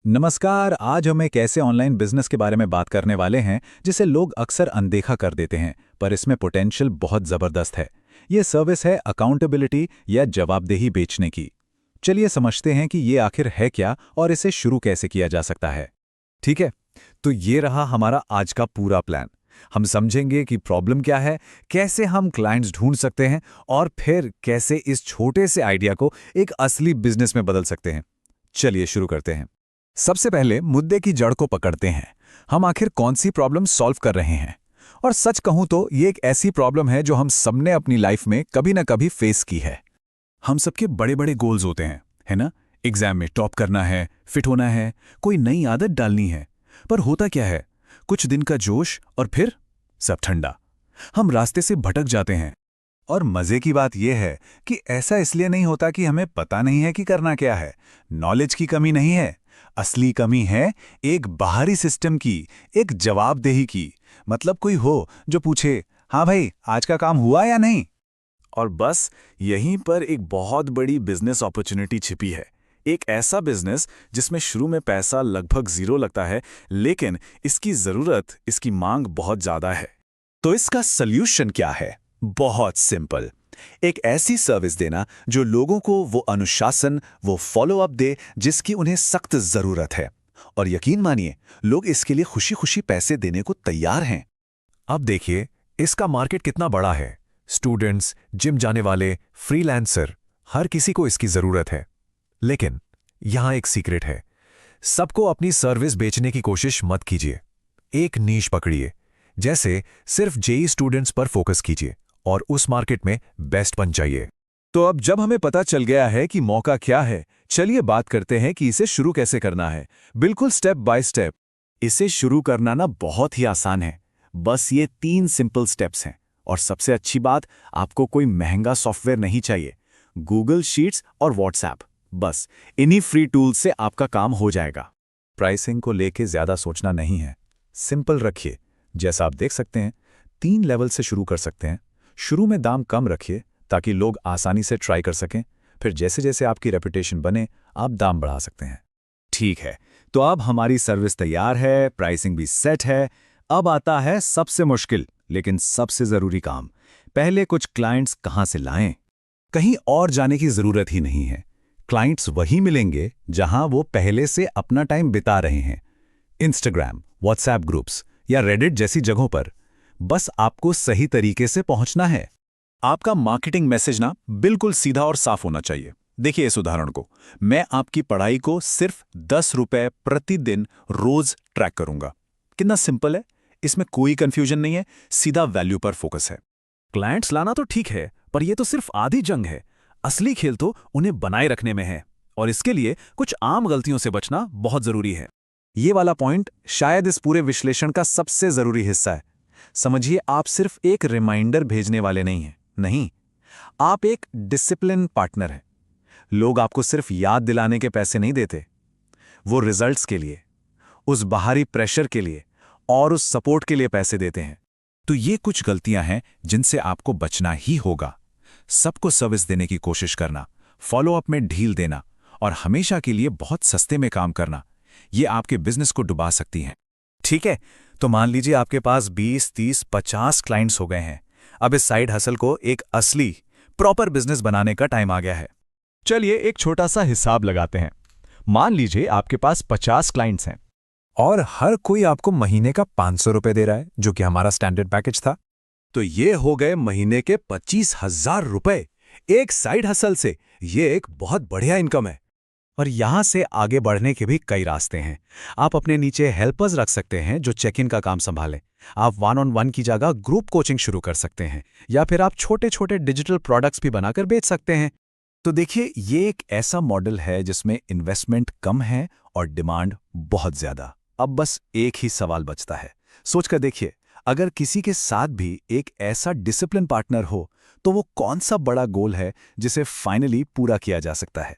नमस्कार। आज हम एक ऐसे ऑनलाइन बिजनेस के बारे में बात करने वाले हैं जिसे लोग अक्सर अनदेखा कर देते हैं, पर इसमें पोटेंशियल बहुत ज़बरदस्त है। ये सर्विस है अकाउंटेबिलिटी या जवाबदेही बेचने की। चलिए समझते हैं कि ये आखिर है क्या और इसे शुरू कैसे किया जा सकता है। ठीक है, तो ये रहा हमारा आज का पूरा प्लान। हम समझेंगे कि प्रॉब्लम क्या है, कैसे हम क्लाइंट्स ढूंढ सकते हैं और फिर कैसे इस छोटे से आइडिया को एक असली बिजनेस में बदल सकते हैं। चलिए शुरू करते हैं। सबसे पहले मुद्दे की जड़ को पकड़ते हैं। हम आखिर कौन सी प्रॉब्लम सॉल्व कर रहे हैं। और सच कहूं तो ये एक ऐसी प्रॉब्लम है जो हम सबने अपनी लाइफ में कभी ना कभी फेस की है। हम सबके बड़े बड़े गोल्स होते हैं, है ना? एग्जाम में टॉप करना है, फिट होना है, कोई नई आदत डालनी है। पर होता क्या है, कुछ दिन का जोश और फिर सब ठंडा। हम रास्ते से भटक जाते हैं। और मजे की बात यह है कि ऐसा इसलिए नहीं होता कि हमें पता नहीं है कि करना क्या है। नॉलेज की कमी नहीं है, असली कमी है एक बाहरी सिस्टम की, एक जवाबदेही की। मतलब कोई हो जो पूछे, हाँ भाई आज का काम हुआ या नहीं। और बस यहीं पर एक बहुत बड़ी बिजनेस अपॉर्चुनिटी छिपी है। एक ऐसा बिजनेस जिसमें शुरू में पैसा लगभग जीरो लगता है, लेकिन इसकी जरूरत, इसकी मांग बहुत ज्यादा है। तो इसका सल्यूशन क्या है? बहुत सिंपल। एक ऐसी सर्विस देना जो लोगों को वो अनुशासन, वो फॉलो अप दे जिसकी उन्हें सख्त जरूरत है। और यकीन मानिए, लोग इसके लिए खुशी खुशी पैसे देने को तैयार हैं। अब देखिए इसका मार्केट कितना बड़ा है। स्टूडेंट्स, जिम जाने वाले, फ्रीलांसर, हर किसी को इसकी जरूरत है। लेकिन यहां एक सीक्रेट है। सबको अपनी सर्विस बेचने की कोशिश मत कीजिए। एक नीश पकड़िए। जैसे सिर्फ जेई स्टूडेंट्स पर फोकस कीजिए और उस मार्केट में बेस्ट बन जाइए। तो अब जब हमें पता चल गया है कि मौका क्या है, चलिए बात करते हैं कि इसे शुरू कैसे करना है। बिल्कुल स्टेप बाय स्टेप। इसे शुरू करना ना बहुत ही आसान है। बस ये 3 सिंपल स्टेप्स हैं। और सबसे अच्छी बात, आपको कोई महंगा सॉफ्टवेयर नहीं चाहिए। गूगल शीट्स और व्हाट्सएप, बस इन्हीं फ्री टूल्स से आपका काम हो जाएगा। प्राइसिंग को लेके ज्यादा सोचना नहीं है, सिंपल रखिए। जैसा आप देख सकते हैं, 3 लेवल से शुरू कर सकते हैं। शुरू में दाम कम रखिए ताकि लोग आसानी से ट्राई कर सकें। फिर जैसे जैसे आपकी रेपुटेशन बने, आप दाम बढ़ा सकते हैं। ठीक है, तो अब हमारी सर्विस तैयार है, प्राइसिंग भी सेट है। अब आता है सबसे मुश्किल लेकिन सबसे जरूरी काम। पहले कुछ क्लाइंट्स कहां से लाएं? कहीं और जाने की जरूरत ही नहीं है। क्लाइंट्स वही मिलेंगे जहां वो पहले से अपना टाइम बिता रहे हैं। इंस्टाग्राम, व्हाट्सएप ग्रुप्स या रेडिट जैसी जगहों पर। बस आपको सही तरीके से पहुंचना है। आपका मार्केटिंग मैसेज ना बिल्कुल सीधा और साफ होना चाहिए। देखिए इस उदाहरण को, मैं आपकी पढ़ाई को सिर्फ 10 रुपए प्रतिदिन रोज ट्रैक करूंगा। कितना सिंपल है, इसमें कोई कंफ्यूजन नहीं है, सीधा वैल्यू पर फोकस है। क्लाइंट्स लाना तो ठीक है, पर यह तो सिर्फ आधी जंग है। असली खेल तो उन्हें बनाए रखने में है। और इसके लिए कुछ आम गलतियों से बचना बहुत जरूरी है। ये वाला पॉइंट शायद इस पूरे विश्लेषण का सबसे जरूरी हिस्सा है। समझिए, आप सिर्फ एक रिमाइंडर भेजने वाले नहीं हैं। नहीं, आप एक डिसिप्लिन पार्टनर हैं। लोग आपको सिर्फ याद दिलाने के पैसे नहीं देते, वो रिजल्ट्स के लिए, उस बाहरी प्रेशर के लिए और उस सपोर्ट के लिए पैसे देते हैं। तो ये कुछ गलतियां हैं जिनसे आपको बचना ही होगा। सबको सर्विस देने की कोशिश करना, फॉलोअप में ढील देना और हमेशा के लिए बहुत सस्ते में काम करना, ये आपके बिजनेस को डुबा सकती हैं। ठीक है, तो मान लीजिए आपके पास 20, 30, 50 क्लाइंट्स हो गए हैं। अब इस साइड हसल को एक असली प्रॉपर बिजनेस बनाने का टाइम आ गया है। चलिए एक छोटा सा हिसाब लगाते हैं। मान लीजिए आपके पास 50 क्लाइंट्स हैं और हर कोई आपको महीने का 500 रुपए दे रहा है, जो कि हमारा स्टैंडर्ड पैकेज था। तो ये हो गए महीने के 25,000 रुपए एक साइड हसल से। ये एक बहुत बढ़िया इनकम है। और यहां से आगे बढ़ने के भी कई रास्ते हैं। आप अपने नीचे हेल्पर्स रख सकते हैं जो चेक इन का काम संभालें। आप 1-on-1 की जगह ग्रुप कोचिंग शुरू कर सकते हैं, या फिर आप छोटे छोटे डिजिटल प्रोडक्ट्स भी बनाकर बेच सकते हैं। तो देखिए, ये एक ऐसा मॉडल है जिसमें इन्वेस्टमेंट कम है और डिमांड बहुत ज्यादा। अब बस एक ही सवाल बचता है। सोचकर देखिए, अगर किसी के साथ भी एक ऐसा डिसिप्लिन पार्टनर हो, तो वो कौन सा बड़ा गोल है जिसे फाइनली पूरा किया जा सकता है।